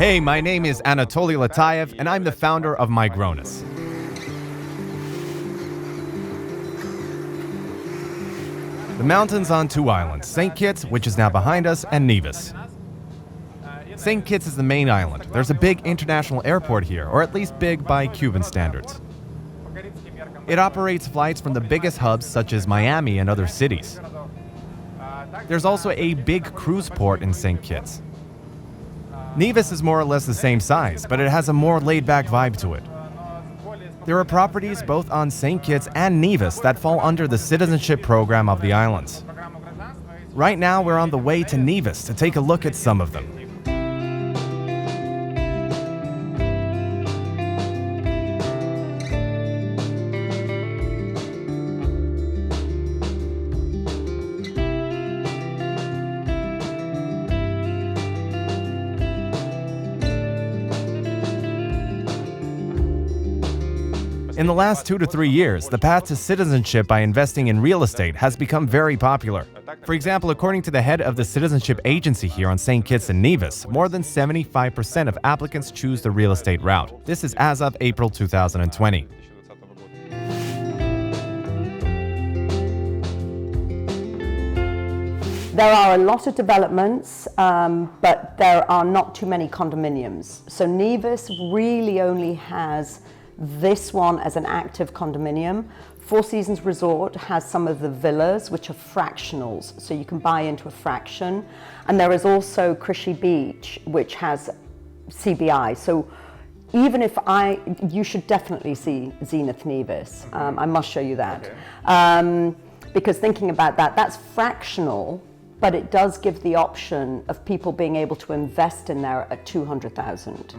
Hey, my name is Anatoliy Letaev, and I'm the founder of Migronis. The mountains on two islands, Saint Kitts, which is now behind us, and Nevis. Saint Kitts is the main island. There's a big international airport here, or at least big by Cuban standards. It operates flights from the biggest hubs such as Miami and other cities. There's also a big cruise port in Saint Kitts. Nevis is more or less the same size, but it has a more laid-back vibe to it. There are properties both on Saint Kitts and Nevis that fall under the citizenship program of the islands. Right now, we're on the way to Nevis to take a look at some of them. In the last 2 to 3 years, the path to citizenship by investing in real estate has become very popular. For example, according to the head of the citizenship agency here on Saint Kitts and Nevis, more than 75% of applicants choose the real estate route. This is as of April 2020. There are a lot of developments, but there are not too many condominiums. So Nevis really only has this one as an active condominium. Four Seasons Resort has some of the villas, which are fractionals, so you can buy into a fraction. And there is also Krishy Beach, which has CBI. So even if you should definitely see Zenith Nevis. I must show you that. Okay. Because thinking about that, that's fractional, but it does give the option of people being able to invest in there at $200,000.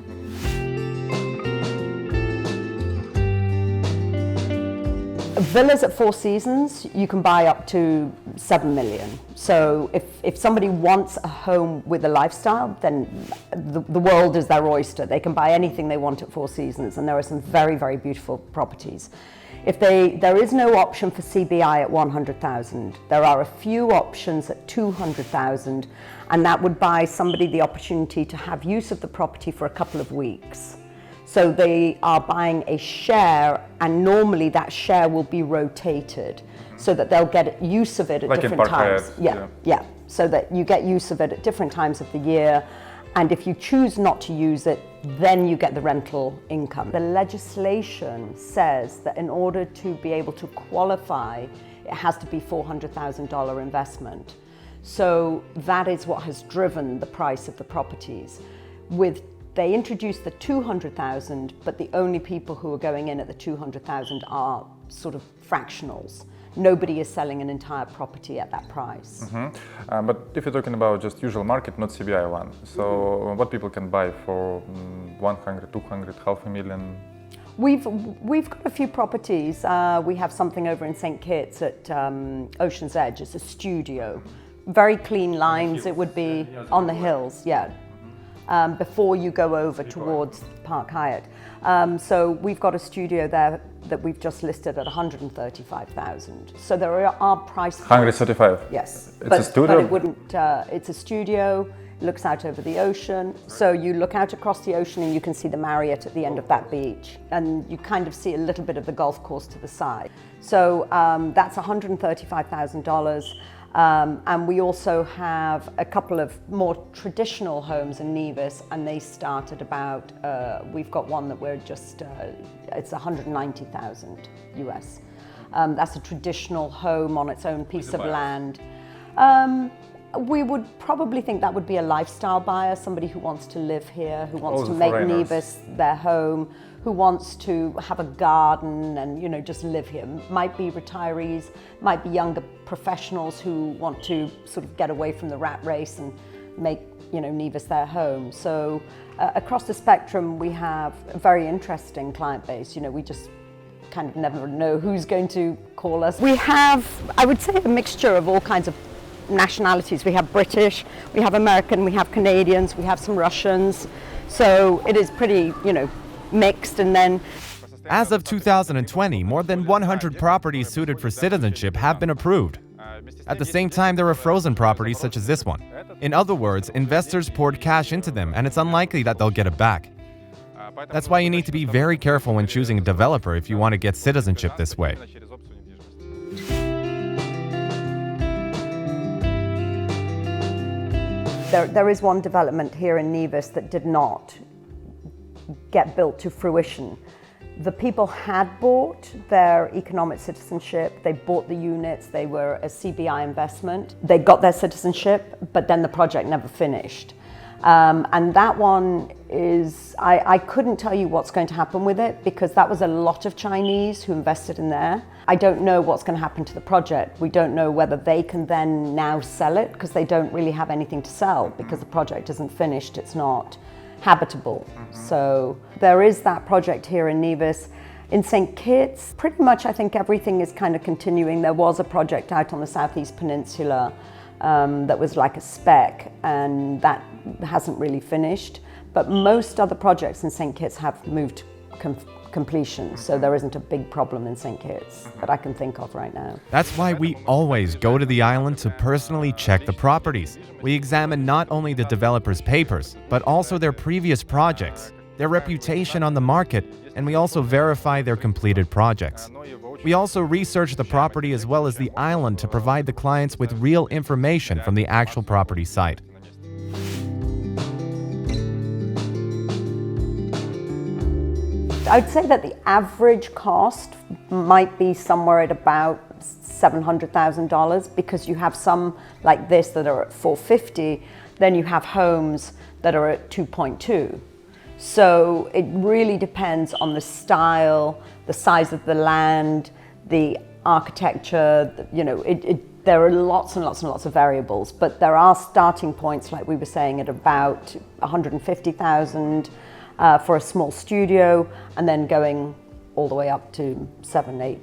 Villas at Four Seasons, you can buy up to 7 million. So if somebody wants a home with a lifestyle, then the world is their oyster. They can buy anything they want at Four Seasons, and there are some very, very beautiful properties. There is no option for CBI at 100,000. There are a few options at 200,000, and that would buy somebody the opportunity to have use of the property for a couple of weeks. So they are buying a share, and normally that share will be rotated so that they'll get use of it at different times. Yeah. So that you get use of it at different times of the year. And if you choose not to use it, then you get the rental income. The legislation says that in order to be able to qualify, it has to be $400,000 investment. So that is what has driven the price of the properties. They introduced the 200,000, but the only people who are going in at the 200,000 are sort of fractionals. Nobody is selling an entire property at that price. But if you're talking about just usual market, not CBI one, so what people can buy for 100, 200, $500,000? We've got a few properties. We have something over in Saint Kitts at Ocean's Edge. It's a studio. Very clean lines. It would be on the hills, yeah. Before you go over towards Park Hyatt. So we've got a studio there that we've just listed at 135,000. So there are price. 135? Yes. It's a studio? But it wouldn't, it's a studio, looks out over the ocean. So you look out across the ocean and you can see the Marriott at the end of that beach. And you kind of see a little bit of the golf course to the side. So that's $135,000. And we also have a couple of more traditional homes in Nevis, and they start at about, we've got one that we're just, it's 190,000 US. That's a traditional home on its own piece of land. We would probably think that would be a lifestyle buyer, somebody who wants to live here, who wants to make Nevis their home, who wants to have a garden and, just live here. Might be retirees, might be younger professionals who want to sort of get away from the rat race and make, Nevis their home. So across the spectrum, we have a very interesting client base. We just kind of never know who's going to call us. We have, I would say, a mixture of all kinds of nationalities. We have British, we have American, we have Canadians, we have some Russians. So it is pretty, mixed. And then as of 2020, more than 100 properties suited for citizenship have been approved. At the same time, there are frozen properties such as this one. In other words, investors poured cash into them, and it's unlikely that they'll get it back. That's why you need to be very careful when choosing a developer if you want to get citizenship this way. There is one development here in Nevis that did not get built to fruition. The people had bought their economic citizenship, they bought the units, they were a CBI investment. They got their citizenship, but then the project never finished. And that one is, I couldn't tell you what's going to happen with it because that was a lot of Chinese who invested in there. I don't know what's going to happen to the project. We don't know whether they can then now sell it because they don't really have anything to sell because the project isn't finished, it's not habitable. So there is that project here in Nevis. In Saint Kitts, pretty much I think everything is kind of continuing. There was a project out on the Southeast Peninsula that was like a spec, and that hasn't really finished. But most other projects in Saint Kitts have moved to completion, so there isn't a big problem in Saint Kitts that I can think of right now. That's why we always go to the island to personally check the properties. We examine not only the developer's papers, but also their previous projects, their reputation on the market, and we also verify their completed projects. We also research the property as well as the island to provide the clients with real information from the actual property site. I'd say that the average cost might be somewhere at about $700,000 because you have some like this that are at $450,000, then you have homes that are at $2.2. So it really depends on the style, the size of the land, the architecture, you know, there are lots and lots and lots of variables, but there are starting points, like we were saying, at about $150,000 for a small studio, and then going all the way up to 7, 8,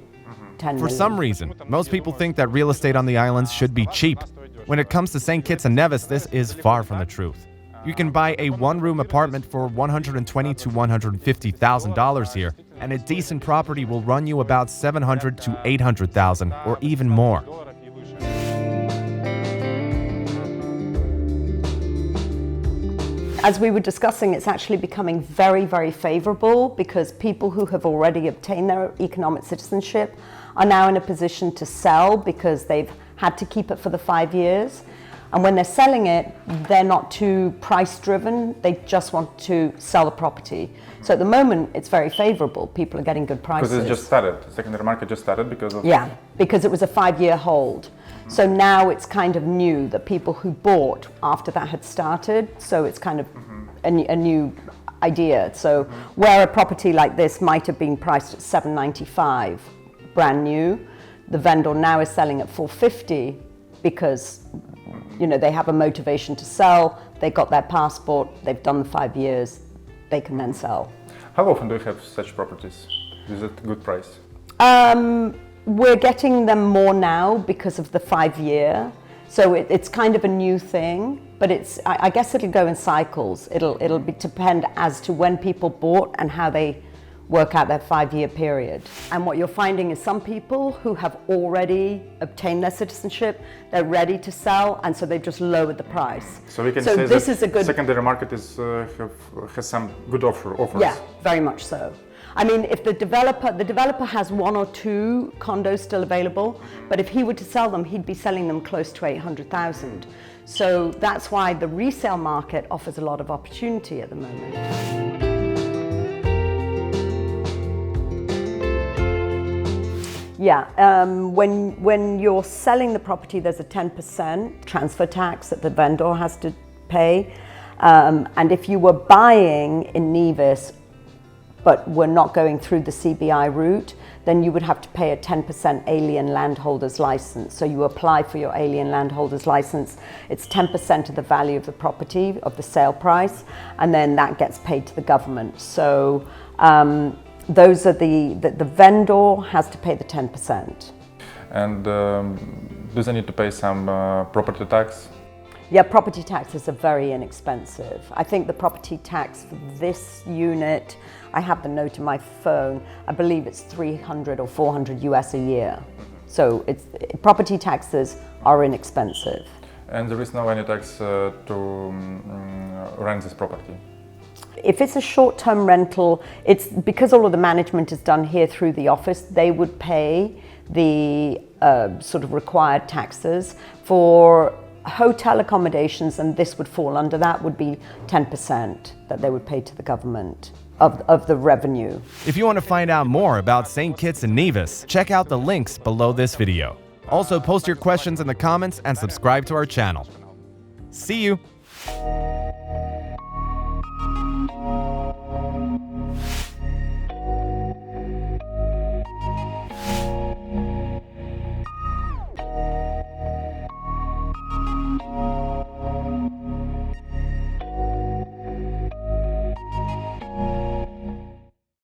10 For million. some reason, most people think that real estate on the islands should be cheap. When it comes to Saint Kitts and Nevis, this is far from the truth. You can buy a one-room apartment for $120,000 to $150,000 here, and a decent property will run you about $700,000 to $800,000 or even more. As we were discussing, it's actually becoming very, very favorable because people who have already obtained their economic citizenship are now in a position to sell because they've had to keep it for the 5 years. And when they're selling it, they're not too price driven, they just want to sell the property. So at the moment, it's very favorable. People are getting good prices. Because it just started, the secondary market just started because of... Yeah, because it was a 5-year hold. So now it's kind of new that people who bought after that had started, so it's kind of a new idea. So where a property like this might have been priced at $795, brand new, the vendor now is selling at $450 because, you know, they have a motivation to sell, they got their passport, they've done the 5 years, they can then sell. How often do you have such properties? Is it a good price? We're getting them more now because of the 5-year. So it's kind of a new thing, but I guess it'll go in cycles. It'll depend as to when people bought and how they work out their 5-year period. And what you're finding is some people who have already obtained their citizenship, they're ready to sell, and so they've just lowered the price. So we can so say this that is a good secondary market is, has some good offers. Yeah, very much so. I mean, if the developer has 1 or 2 condos still available, but if he were to sell them, he'd be selling them close to 800,000. So that's why the resale market offers a lot of opportunity at the moment. Yeah, when you're selling the property, there's a 10% transfer tax that the vendor has to pay. And if you were buying in Nevis, but we're not going through the CBI route, then you would have to pay a 10% alien landholder's license. So you apply for your alien landholder's license, it's 10% of the value of the property, of the sale price, and then that gets paid to the government. So those are the vendor has to pay the 10%. And does it need to pay some property tax? Yeah, property taxes are very inexpensive. I think the property tax for this unit, I have the note in my phone, I believe it's 300 or 400 US a year. So property taxes are inexpensive. And there is no any tax to rent this property. If it's a short-term rental, it's because all of the management is done here through the office, they would pay the sort of required taxes. For hotel accommodations, and this would fall under that, would be 10% that they would pay to the government of the revenue. If you want to find out more about Saint Kitts and Nevis, check out the links below this video. Also, post your questions in the comments and subscribe to our channel. See you!